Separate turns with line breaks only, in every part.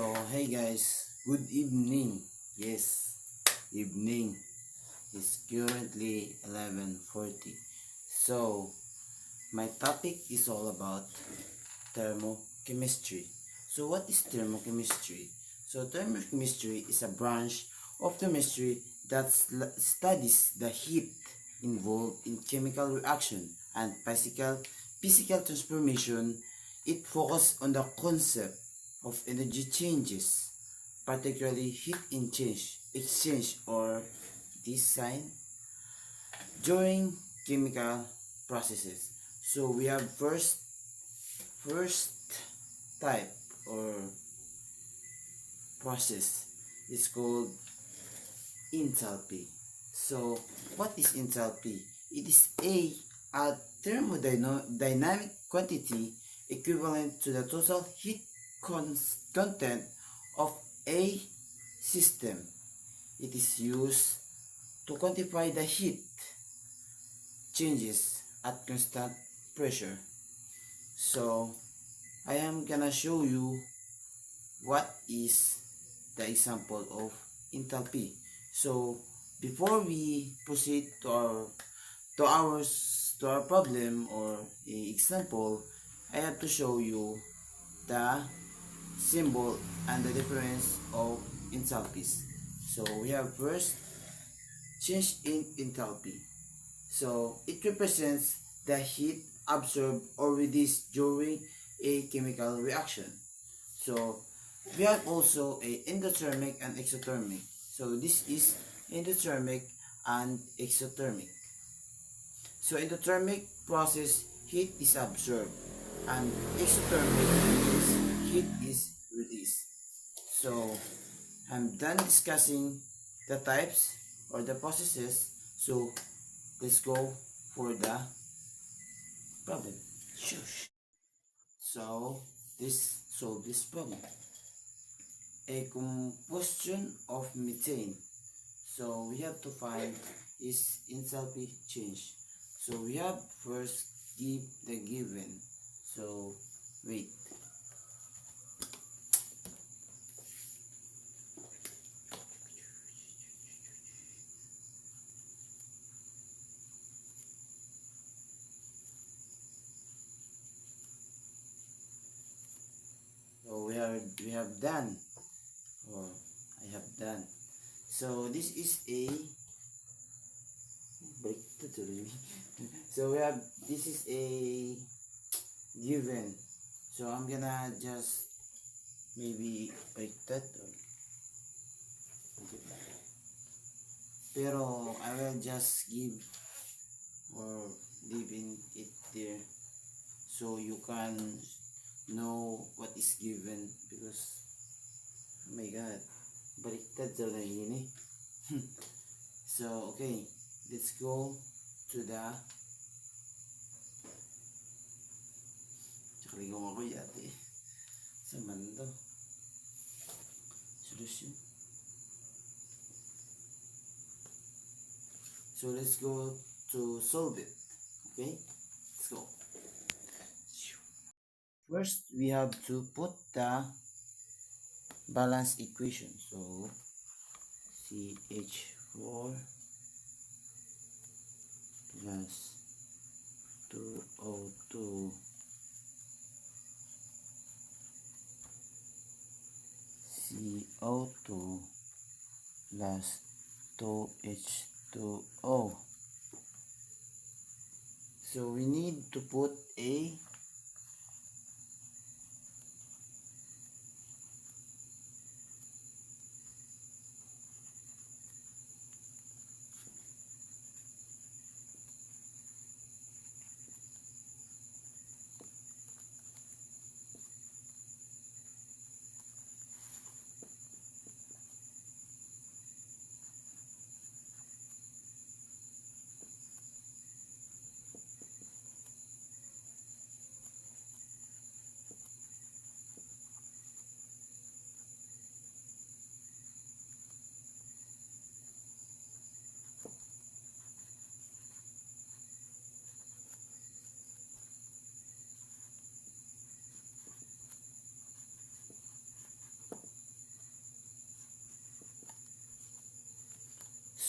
Hey guys, good evening. Yes, evening. It's currently 11:40. So, my topic is all about thermochemistry. So, what is thermochemistry? So, thermochemistry is a branch of chemistry that studies the heat involved in chemical reaction and physical transformation. It focuses on the concept of energy changes, particularly heat exchange or design during chemical processes. So we have first type or process is called enthalpy. So what is enthalpy? It is a thermodynamic quantity equivalent to the total heat content of a system. It is used to quantify the heat changes at constant pressure. So I am gonna show you what is the example of enthalpy. So before we proceed to our problem or example, I have to show you the symbol and the difference of enthalpies. So we have first change in enthalpy. So it represents the heat absorbed or released during a chemical reaction. So we have also a endothermic and exothermic. So this is endothermic and exothermic. So endothermic process, heat is absorbed, and exothermic is heat is released. So I'm done discussing the types or the processes. So let's go for the problem. Shush. So this solve this problem. A combustion of methane. So we have to find is enthalpy change. So we have first give the given. So wait. So we have done or I have done. So this is a so we have this is a given. So I'm gonna just maybe break that or pero I will just give or leave in it there so you can know what is given because oh my god baliktad daw na yun eh. So okay, let's go to the tsakaligong ako yate sa mando solution. So let's go to solve it. Okay, let's go. First we have to put the balance equation. So CH4 plus 2O2 CO2 plus 2H2O. So we need to put a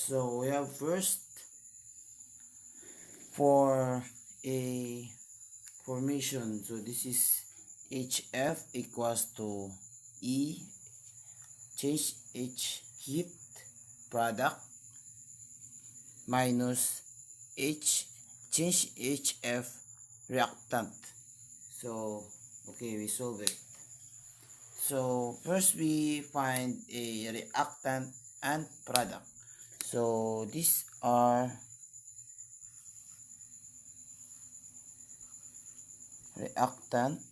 So we have first for a formation. So this is HF equals to E change H heat product minus H change HF reactant. So okay, we solve it. So first we find a reactant and product. So these are reactant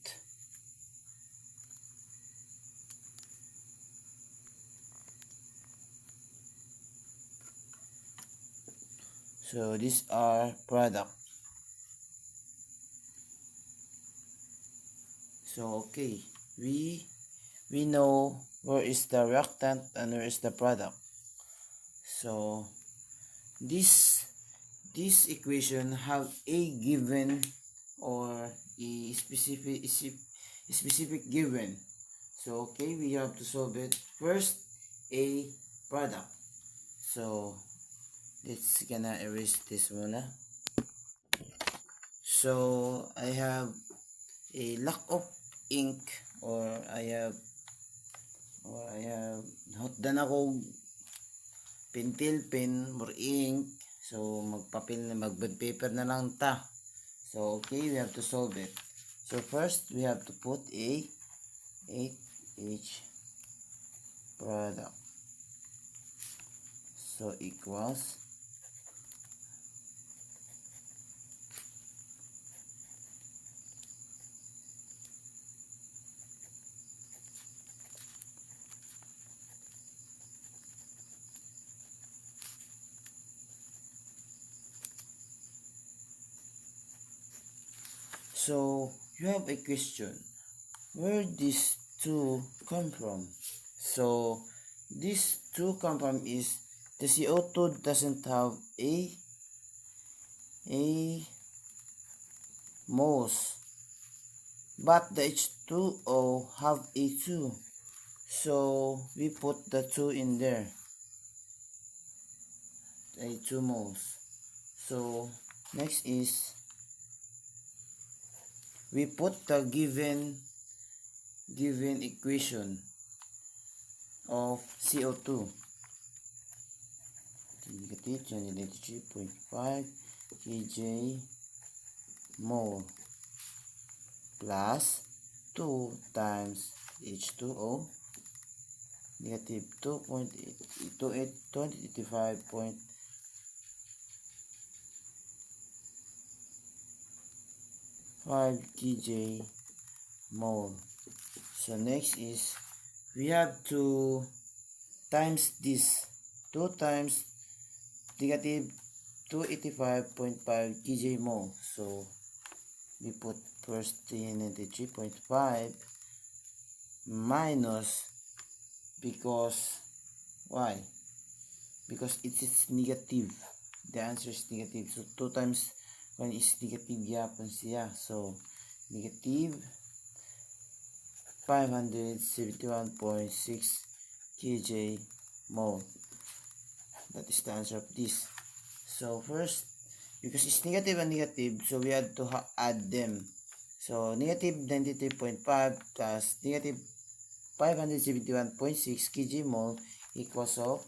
so these are product. So okay, we know where is the reactant and where is the product. So this equation have a given or a specific given. So okay, we have to solve it. First, a product. So let's gonna erase this muna. So I have a lack of ink or I have hotdan ako pentel pen or ink. So magpapel na magbond paper na lang ta. So okay, we have to solve it. So first we have to put a 8H product. So equals so you have a question, where these two come from? So these two come from is the CO2 doesn't have a moles, but the H2O have a 2. So we put the 2 in there, a 2 moles. So next is we put the given equation of CO2, negative 23.5 kJ mole plus 2 times H2O, negative 285.5 kJ mole. So next is we have to times this 2 times negative 285.5 kJ mole. So we put first 393.5 minus, because why? Because it is negative. The answer is negative. So 2 times 1 is negative yapon siya. So negative 571.6 kJ mole. That is the answer of this. So first, because it's negative and negative, so we had to add them. So negative 93.5 plus negative 571.6 kJ mole equals of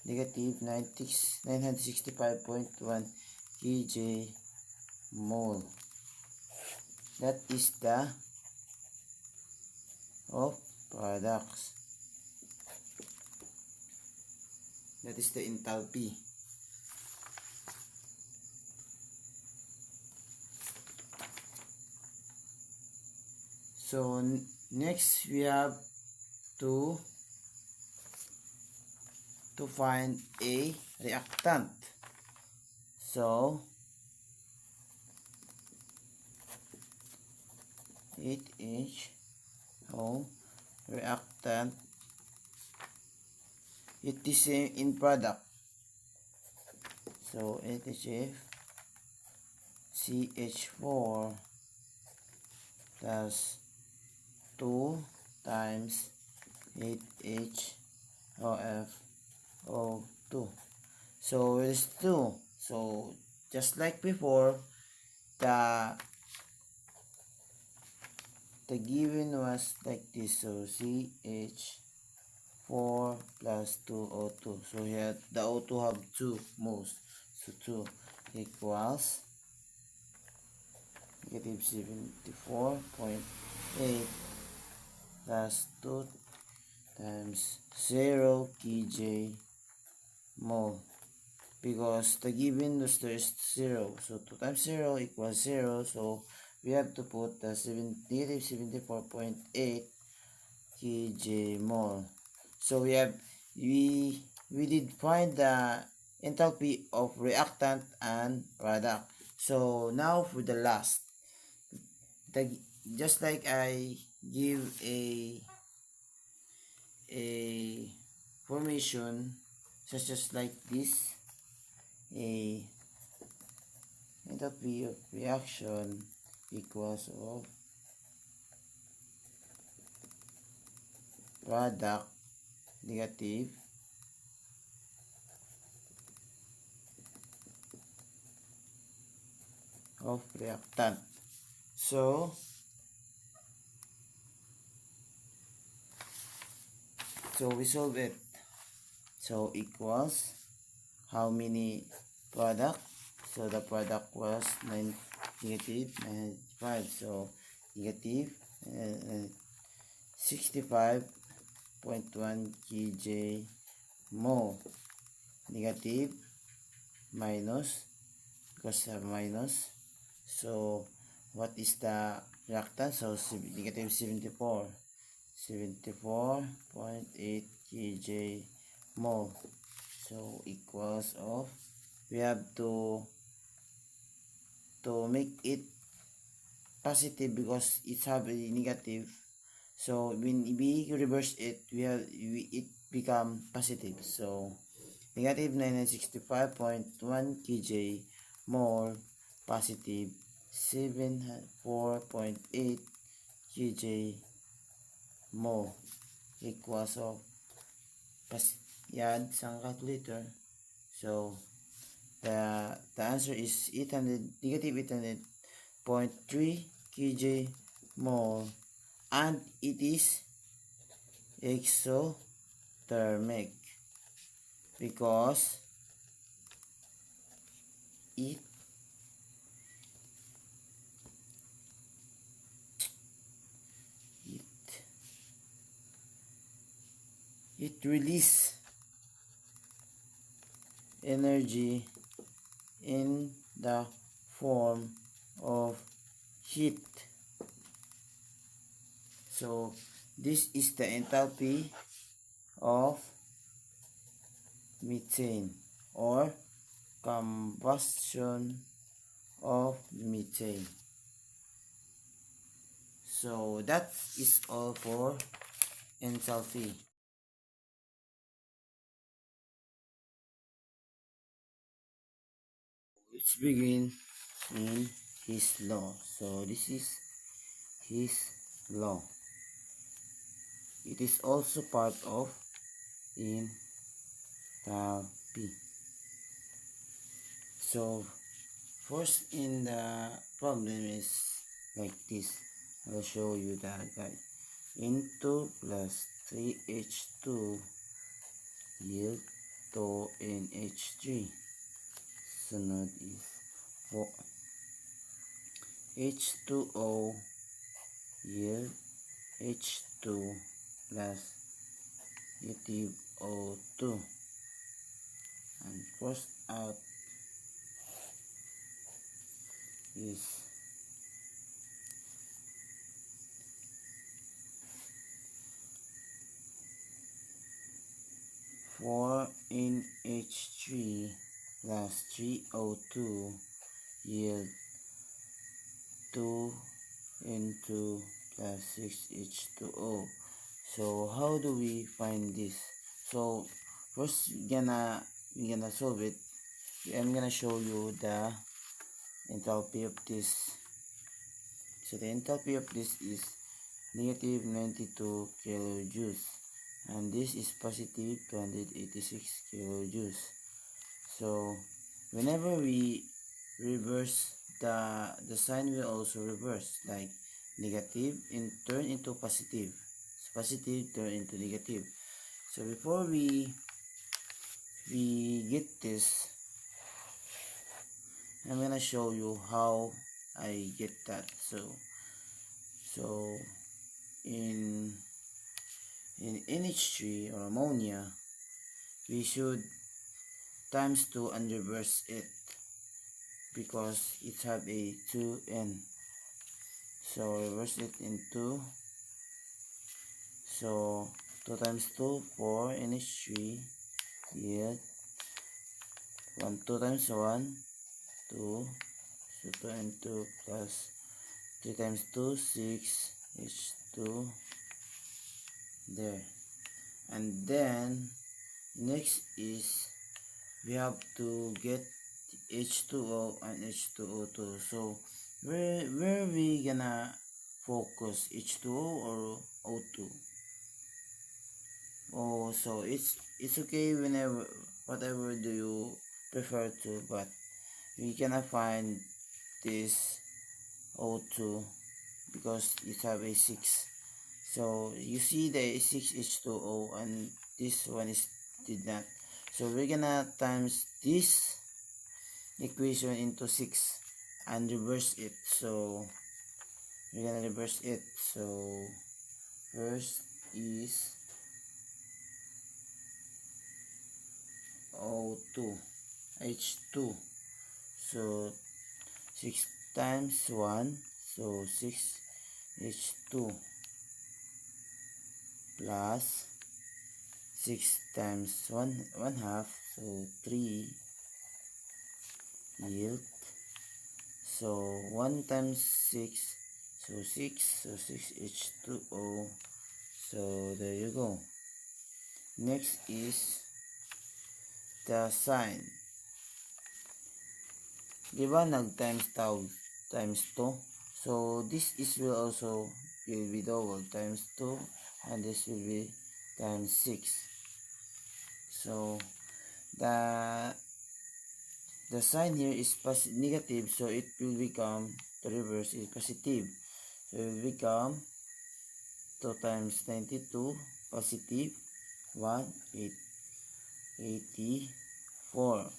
negative 965.1 kJ mole. That is the of products. That is the enthalpy. So next we have to find a reactant. So 8HO reactant, it is same in product. So 8HF CH4 plus 2 times 8HOF O2. So it is 2. So just like before, the given was like this. So CH4 plus 2O2. So here the O2 have 2 moles. So 2 equals negative 74.8 plus 2 times 0 kJ mole, because the given was there is 0. So 2 times 0 equals 0. So we have to put the negative 74.8 kJ mole. So we did find the enthalpy of reactant and product. So now for the last, the just like I give a formation such as like this, a enthalpy of reaction equals of product negative of reactant. So we solve it. So equals how many product? So the product was negative 95. So negative 65.1 kJ mole. Negative minus, because minus. So what is the reactant? So negative 74.8 kJ mole. So equals of, we have to make it positive because it's have a negative. So when we reverse it, it become positive. So negative 965.1 kJ mole, positive 74.8 kJ mole equals of, yan sa calculator. So the answer is 800, negative 800.3 kJ mole, and it is exothermic because it release energy in the form of heat. So this is the enthalpy of methane, or combustion of methane. So that is all for enthalpy. Let's begin in his law. So this is his law. It is also part of enthalpy. So first in the problem is like this. I'll show you that, guys. N2 plus 3H2 yield 2NH3. Sunod is H2O yield H2 plus negative O2, and first out is 4NH3 plus 3O2 yield 2N2 plus 6H2O. So how do we find this? So first we're gonna solve it. I'm gonna show you the enthalpy of this. So the enthalpy of this is negative 92 kilojoules, and this is positive 286 kilojoules. So whenever we reverse, the sign will also reverse, like negative turn into positive, so positive turn into negative. So before we get this, I'm gonna show you how I get that. So in NH3 or ammonia, we should times 2 and reverse it because it have a 2n. So reverse it into, so 2 times 2 4 NH3 yield 1, 2 times 1 2, so 2 and 2 plus 3 times 2 6 H2 there. And then next is we have to get H2O and H2O2. So where we gonna focus, H2O or O2? Oh, so it's okay whenever, whatever do you prefer to, but we cannot find this O2 because it have a 6. So you see the 6H2O and this one is did not. So we're gonna times this equation into 6 and reverse it. So we're gonna reverse it. So first is O2 H2. So 6 times 1, so 6 H2 plus 6 times 1 half, so 3 yield. So 1 times 6, so 6, so 6 H2O. So there you go. Next is the sign. Diba nag times tau times 2? So this is will also will be double times 2 and this will be times 6. So the sign here is negative, so it will become, the reverse is positive. So it will become 2 times 92 positive 184.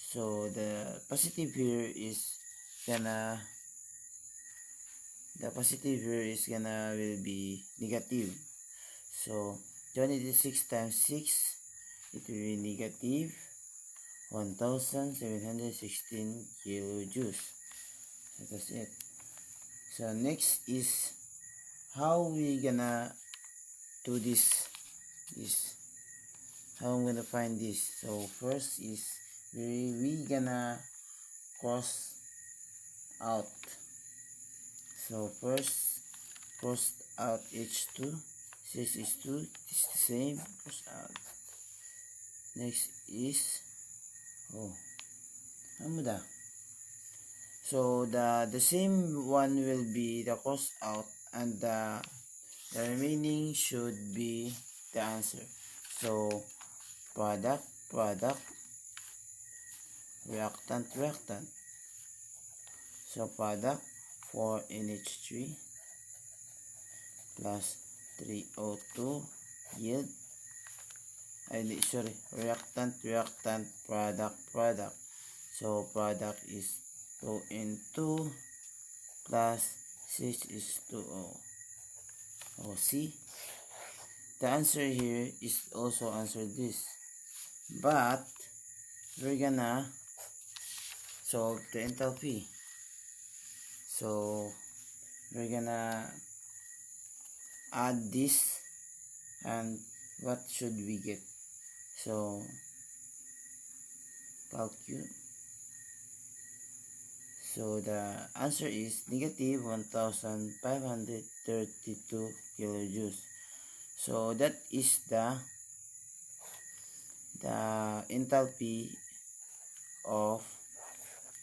So the positive here is gonna, will be negative. So 26 times 6, it will be negative 1716 kilojoules. So that's it. So next is how we gonna do this. How I'm gonna find this. So first is we gonna cross out. So first cross out H2, 6H2, this is the same, cross out. Next is, oh, ano da? So the same one will be the cross out, and the remaining should be the answer. So product, reactant. So product 4NH3 plus 3O2 yield, reactant, product. So product is 2N2 plus 6H2O. Oh, see? The answer here is also answer this. But we're gonna solve the enthalpy. So we're gonna add this, and what should we get? So calculate. So the answer is negative 1532 kilojoules. So that is the enthalpy of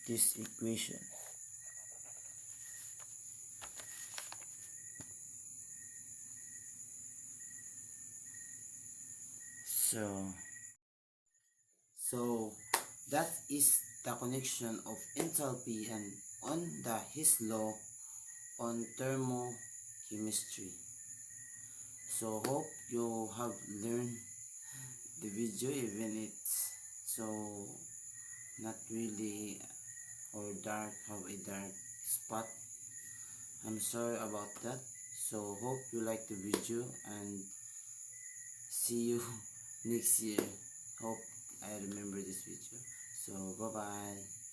this equation. So That is the connection of enthalpy and on the His law on thermochemistry. So hope you have learned the video, even it's so not really or dark, have a dark spot. I'm sorry about that. So hope you like the video and see you next year. Hope I remember this video. So bye bye.